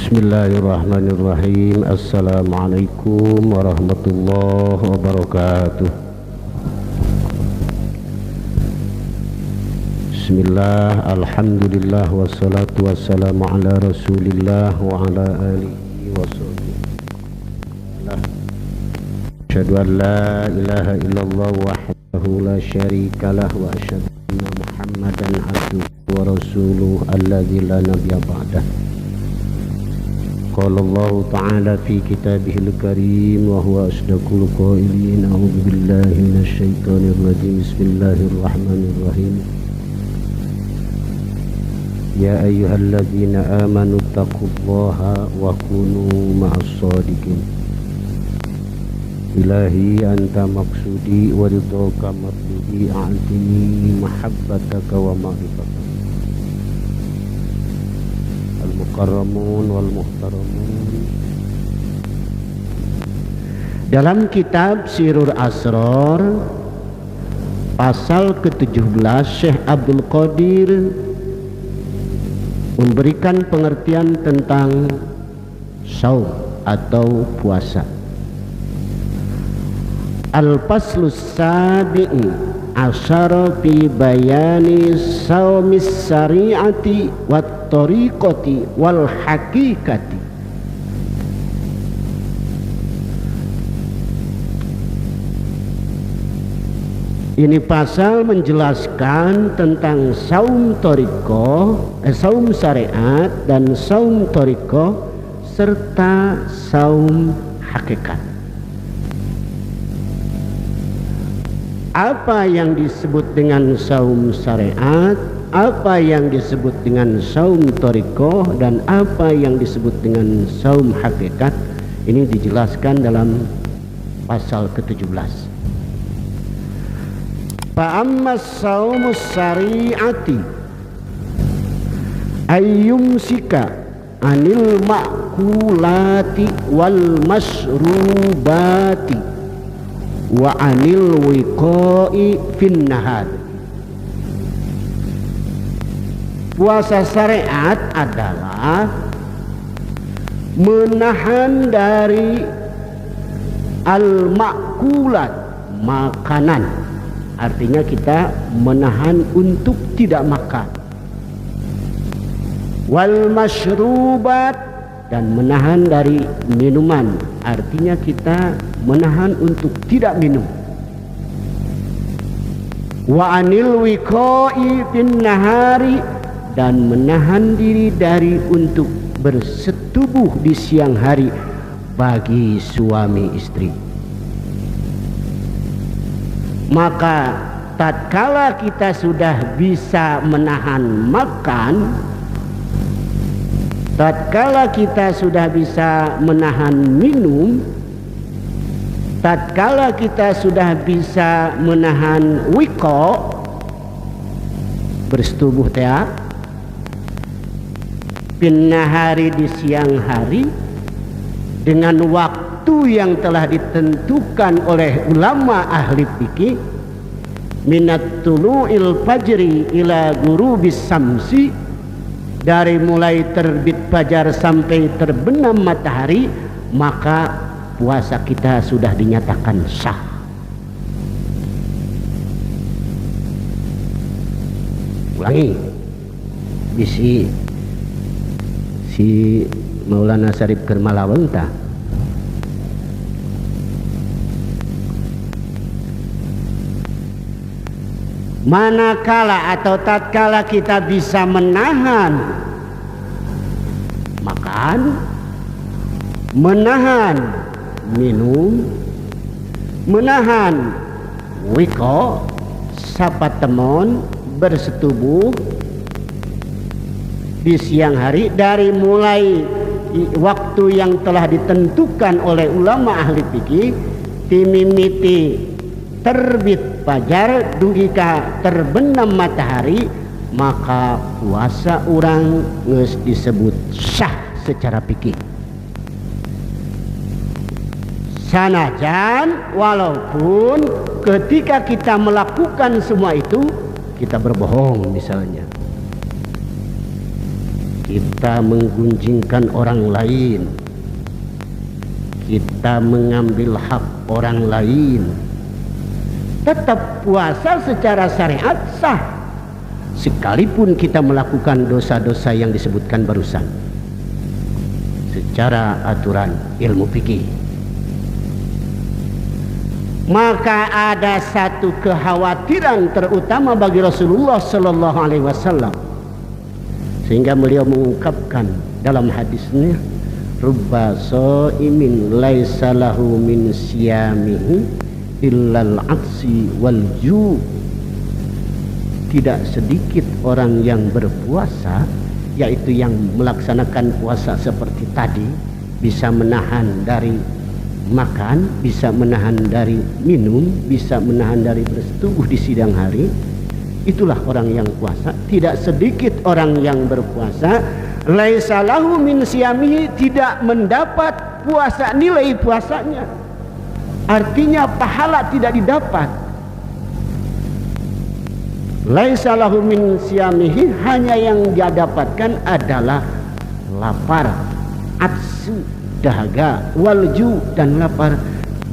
Bismillahirrahmanirrahim. Assalamualaikum warahmatullahi wabarakatuh. Bismillah, alhamdulillah, wassalatu wassalamu ala rasulillah wa ala alihi wa sahbihi. Asyhadu an la ilaha illallah wahdahu la syarikalah wa asyhadu anna muhammadan abduhu wa rasuluh alladzi la nabiyya ba'dah. Qala Allah ta'ala fi kitabihil karim wa huwa asdaqul qailin. A'udzu billahi minasy syaithanir rajim. Bismillahirrahmanirrahim. Ya ayyuhalladzina amanu taqullaha wa kunu ma'as shadiqin. Ilahi anta maqsudi wa ridhaka matlubi a'tini mahabbataka wa ma'rifataka. Al-mukarramun wal muhtaramun. Dalam kitab Sirrul Asrar pasal ke-17, Syekh Abdul Qadir memberikan pengertian tentang saum atau puasa. Al-faslus sabi'i asyara fi bayani saumis syari'ati wat tariqati wal haqiqati. Ini pasal menjelaskan tentang saum tariqah, saum syariat dan saum tariqah serta saum hakikat. Apa yang disebut dengan saum syariat, apa yang disebut dengan saum tariqah, dan apa yang disebut dengan saum hakikat, ini dijelaskan dalam pasal ke-17. Fa'amma saumus syari'ati ayyumsika anil ma'kulati wal masrubati wa anil wiqa'i fin nahar. Puasa syariat adalah menahan dari al-ma'kulat, makanan. Artinya kita menahan untuk tidak makan. Wal masyrubat, dan menahan dari minuman. Artinya kita menahan untuk tidak minum. Wa anil wiqa'i fin nahari, dan menahan diri dari untuk bersetubuh di siang hari bagi suami istri. Maka tatkala kita sudah bisa menahan makan, tatkala kita sudah bisa menahan minum, tatkala kita sudah bisa menahan wiqa, bersetubuh teh, pinnahari di siang hari, dengan waktu yang telah ditentukan oleh ulama ahli fikih, minat tulu'il fajri ila ghurubis samsi, dari mulai terbit fajar sampai terbenam matahari, maka puasa kita sudah dinyatakan sah. Ulangi, bisi si Maulana Syarif Kermalawenta. Manakala atau tatkala kita bisa menahan makan, menahan minum, menahan wiqa, sapa temon, bersetubuh di siang hari, dari mulai waktu yang telah ditentukan oleh ulama ahli fikih, timimiti terbit fajar dugika terbenam matahari, maka puasa orang geus disebut sah secara fikih. Sanajan walaupun ketika kita melakukan semua itu kita berbohong misalnya, kita menggunjingkan orang lain, kita mengambil hak orang lain, tetap puasa secara syariat sah, sekalipun kita melakukan dosa-dosa yang disebutkan barusan secara aturan ilmu fikih. Maka ada satu kekhawatiran terutama bagi Rasulullah Sallallahu Alaihi Wasallam, sehingga beliau mengungkapkan dalam hadisnya, rubba shaimin laisa lahu min siyamihi illal atsi wal ju'. Tidak sedikit orang yang berpuasa, yaitu yang melaksanakan puasa seperti tadi, bisa menahan dari makan, bisa menahan dari minum, bisa menahan dari bersetubuh di sidang hari. Itulah orang yang puasa. Tidak sedikit orang yang berpuasa laisa lahu min siyamihi, tidak mendapat puasa, nilai puasanya, artinya pahala tidak didapat. Laisa lahu min siyamihi, hanya yang dia dapatkan adalah lapar, atsu dahaga, walju dan lapar.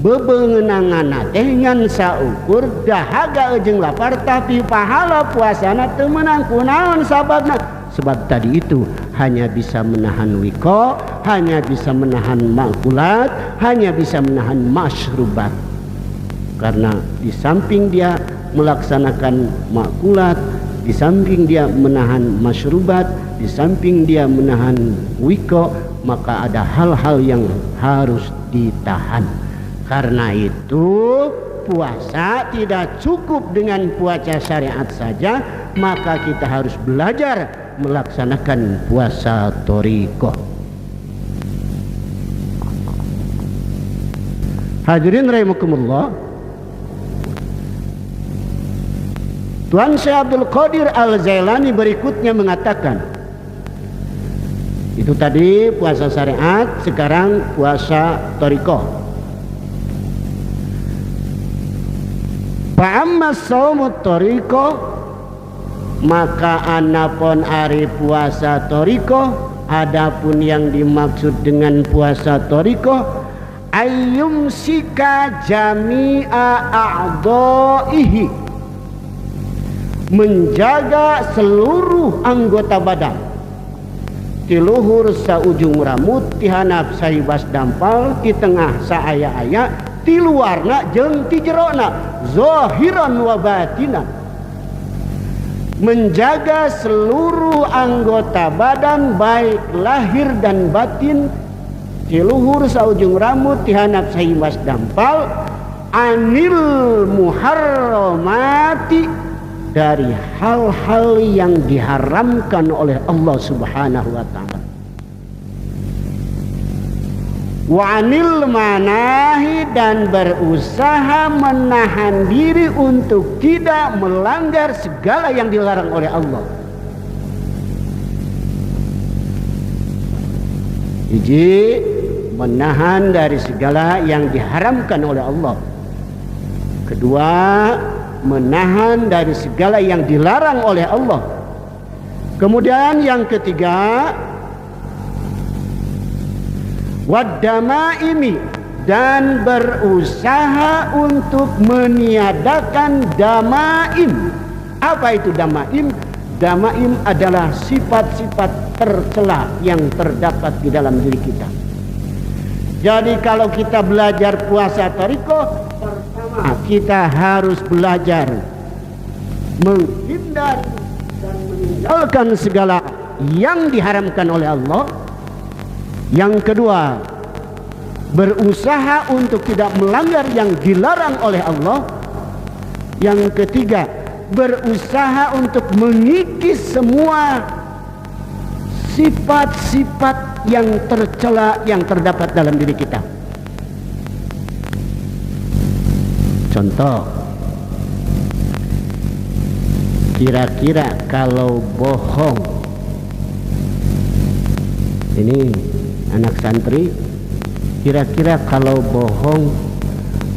Bebengenangan teh ngan saukur dahaga jeung lapar, tapi pahala puasana teu meunang. Kunaon sababna? Sebab tadi itu hanya bisa menahan wiko, hanya bisa menahan makulat, hanya bisa menahan masyrubat. Karena di samping dia melaksanakan makulat, di samping dia menahan masyrubat, di samping dia menahan wiko, maka ada hal-hal yang harus ditahan. Karena itu puasa tidak cukup dengan puasa syariat saja, maka kita harus belajar melaksanakan puasa thariqah. Hadirin rahimakumullah, Tuan Syekh Abdul Qadir Al-Jailani berikutnya mengatakan, itu tadi puasa syariat, sekarang puasa thariqah. Fa'amma shaumut thariqah, maka anapun ari puasa thariqah, adapun yang dimaksud dengan puasa thariqah, ayyumsika jami'a a'dha'ihi, menjaga seluruh anggota badan, tiluhur saujung rambut, tihanap saibas dampal, di tengah saaya-aya, ti luarna jeung ti jerona, zahiran wa batinan. Menjaga seluruh anggota badan baik lahir dan batin, tiluhur saujung rambut, tihanap saibas dampal, anil muharramati, dari hal-hal yang diharamkan oleh Allah Subhanahu wa ta'ala, wa anil manahi, dan berusaha menahan diri untuk tidak melanggar segala yang dilarang oleh Allah. Hiji, menahan dari segala yang diharamkan oleh Allah. Kedua, menahan dari segala yang dilarang oleh Allah. Kemudian yang ketiga, waddamaimi, dan berusaha untuk meniadakan damaim. Apa itu damaim? Damaim adalah sifat-sifat tercela yang terdapat di dalam diri kita. Jadi kalau kita belajar puasa thariqah, kita harus belajar menghindar dan meninggalkan segala yang diharamkan oleh Allah. Yang kedua, berusaha untuk tidak melanggar yang dilarang oleh Allah. Yang ketiga, berusaha untuk mengikis semua sifat-sifat yang tercela yang terdapat dalam diri kita. Contoh, kira-kira kalau bohong, ini anak santri, kira-kira kalau bohong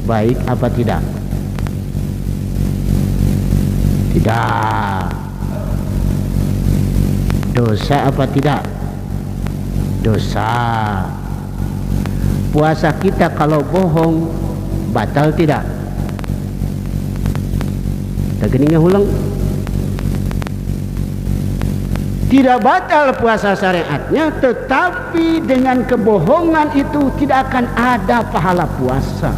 baik apa tidak? Tidak. Dosa apa tidak? Dosa. Puasa kita kalau bohong batal tidak? Kita geningnya ulang. Tidak batal puasa syariatnya, tetapi dengan kebohongan itu tidak akan ada pahala puasa.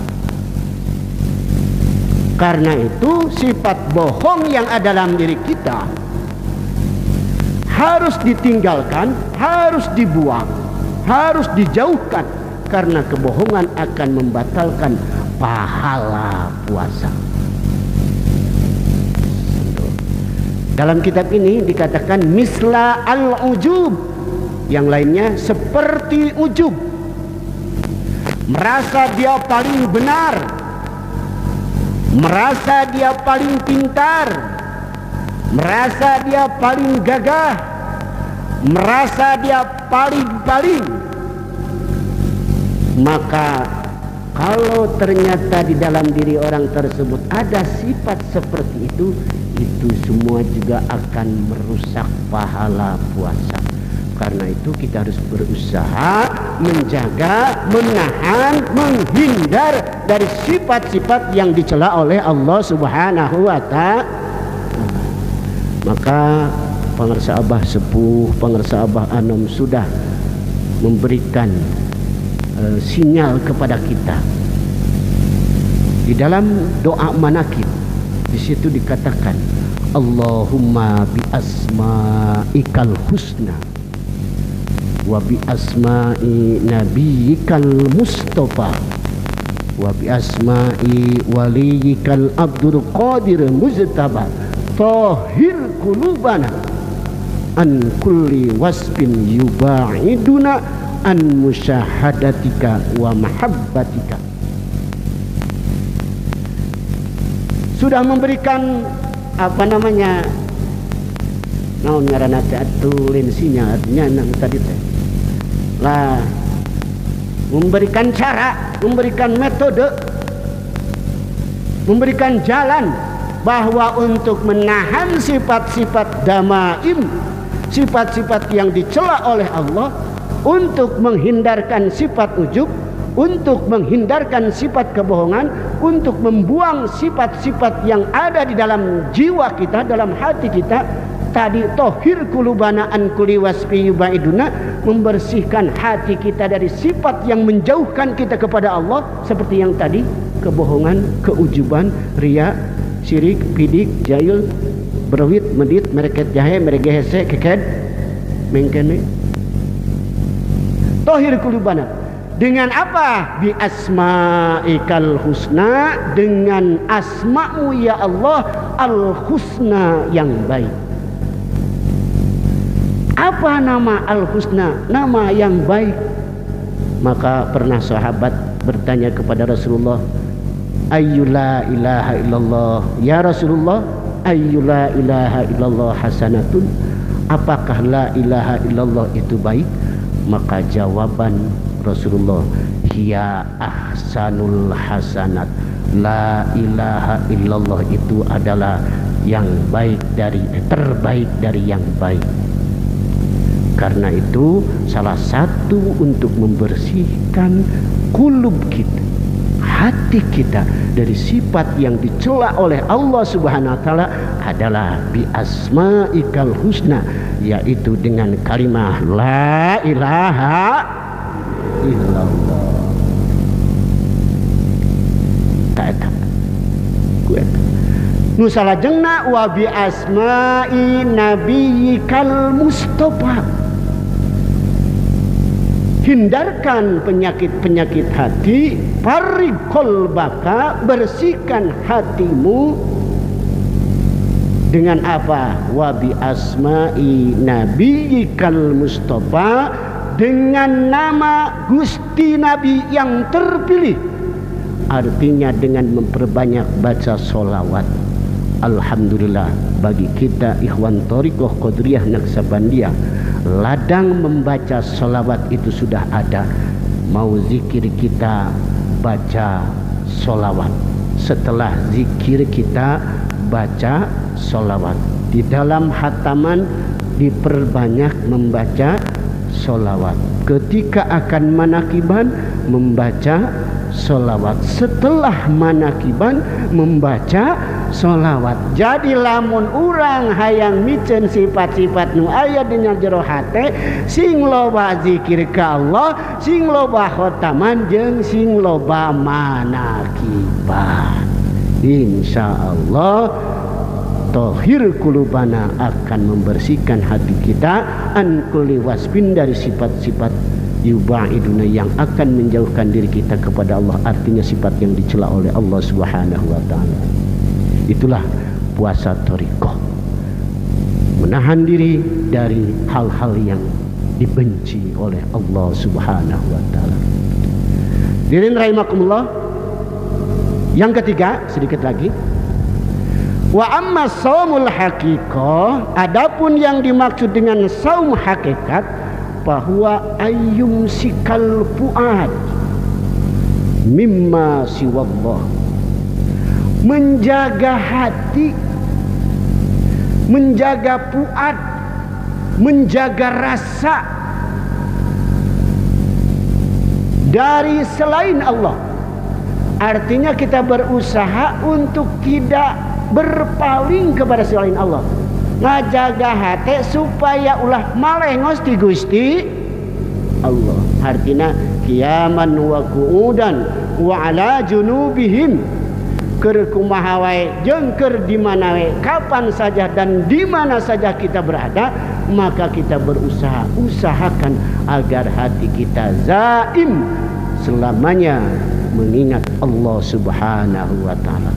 Karena itu sifat bohong yang ada dalam diri kita harus ditinggalkan, harus dibuang, harus dijauhkan, karena kebohongan akan membatalkan pahala puasa. Dalam kitab ini dikatakan misla al-ujub, yang lainnya seperti ujub, merasa dia paling benar, merasa dia paling pintar, merasa dia paling gagah, merasa dia paling-paling. Maka kalau ternyata di dalam diri orang tersebut ada sifat seperti itu semua juga akan merusak pahala puasa. Karena itu kita harus berusaha menjaga, menahan, menghindar dari sifat-sifat yang dicela oleh Allah Subhanahu wa ta'ala. Maka pengarsa Abah Sepuh, pengarsa Abah Anom sudah memberikan sinyal kepada kita di dalam doa manakib. Di situ dikatakan Allahumma bi asma'ikal husna wa bi asma'i nabiyyikal mustafa wa bi asma'i waliyikal abdul qadir mujtaba tahhir qulubana an kulli wasfin yuba'iduna an musyahadatika wa mahabbatika. Sudah memberikan naon ngaranna teh atulensinya artinya tadi teh lah, memberikan cara, memberikan metode, memberikan jalan bahwa untuk menahan sifat-sifat damaim, sifat-sifat yang dicela oleh Allah, untuk menghindarkan sifat ujub, untuk menghindarkan sifat kebohongan, untuk membuang sifat-sifat yang ada di dalam jiwa kita, dalam hati kita. Tadi tohir kulubana an kulli wasfi yubaiduna, membersihkan hati kita dari sifat yang menjauhkan kita kepada Allah, seperti yang tadi, kebohongan, keujuban, riya, syirik, bidik, jahil, berwit, medit, mereket jahe, meregehese, keked, mengkene. Tohir kulubana dengan apa? Bi asma'ikal husna, dengan asma'mu ya Allah al husna, yang baik. Apa nama al husna? Nama yang baik. Maka pernah sahabat bertanya kepada Rasulullah, ayyula ilaha illallah ya Rasulullah, ayyula ilaha illallah hasanatun, apakah la ilaha illallah itu baik? Maka jawaban Rasulullah, hiya ahsanul hasanat, la ilaha illallah itu adalah yang baik dari, terbaik dari yang baik. Karena itu salah satu untuk membersihkan kulub kita, hati kita dari sifat yang dicela oleh Allah Subhanahu wa taala adalah bi asma'ikal husna, yaitu dengan kalimat la ilaha illallah. Taeta kueta nu salajengna wa bi asma'i nabiyyikal mustafa, hindarkan penyakit-penyakit hati, farikol baka, bersihkan hatimu dengan apa? Wa bi asma'i nabiyyikal mustafa, dengan nama Gusti Nabi yang terpilih. Artinya dengan memperbanyak baca sholawat. Alhamdulillah bagi kita ikhwan Thariqah Qadiriyah Naksabandiyah, ladang membaca sholawat itu sudah ada. Mau zikir kita baca sholawat, setelah zikir kita baca sholawat. Di dalam hataman diperbanyak membaca sholawat. Ketika akan manakiban membaca sholawat, setelah manakiban membaca sholawat. Jadi lamun urang hayang micen sifat-sifat nu aya dina jero hate, sing loba zikir ka Allah, sing loba khotaman jeung sing loba manakiban, insyaallah tohir kulubana akan membersihkan hati kita an kulli wasbin dari sifat-sifat yubaiduna yang akan menjauhkan diri kita kepada Allah, artinya sifat yang dicela oleh Allah Subhanahu wa taala. Itulah puasa thariqah, menahan diri dari hal-hal yang dibenci oleh Allah Subhanahu wa taala. Hadirin rahimakumullah. Yang ketiga, sedikit lagi. Wa amma shaumul haqiqah, adapun yang dimaksud dengan saum hakikat, bahwa ayyum sikal fuad mimma siwallah, menjaga hati, menjaga fuad, menjaga rasa dari selain Allah. Artinya kita berusaha untuk tidak berpaling kepada selain Allah, ngajaga hati supaya ulah malengos ti Gusti Allah. Artinya qiyaman wa qu'udan wa ala junubihim, keur kumaha wae jeung keur di mana wae, kapan saja dan di mana saja kita berada, maka kita berusaha usahakan agar hati kita zaim selamanya mengingat Allah Subhanahu wa taala.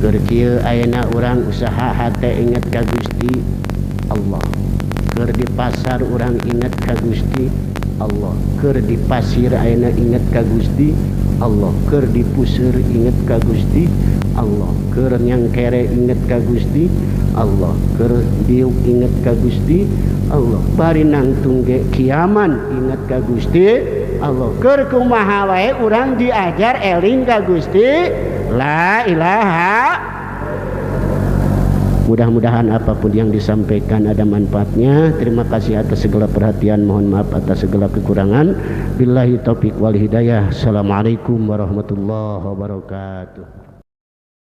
Keur kieu ayeuna urang usaha hate inget ka Gusti Allah. Keur di pasar urang inget ka Gusti Allah. Keur di pasir ayeuna inget ka Gusti Allah. Keur di puseur inget ka Gusti Allah. Keur nyangkere inget ka Gusti Allah. Keur diuk inget ka Gusti Allah. Bari nangtung ge kiaman inget ka Gusti Allah. Keur kumaha wae urang diajar eling ka Gusti la ilaha. Mudah-mudahan apapun yang disampaikan ada manfaatnya. Terima kasih atas segala perhatian, mohon maaf atas segala kekurangan. Billahi taufik wal hidayah. Assalamualaikum warahmatullahi wabarakatuh.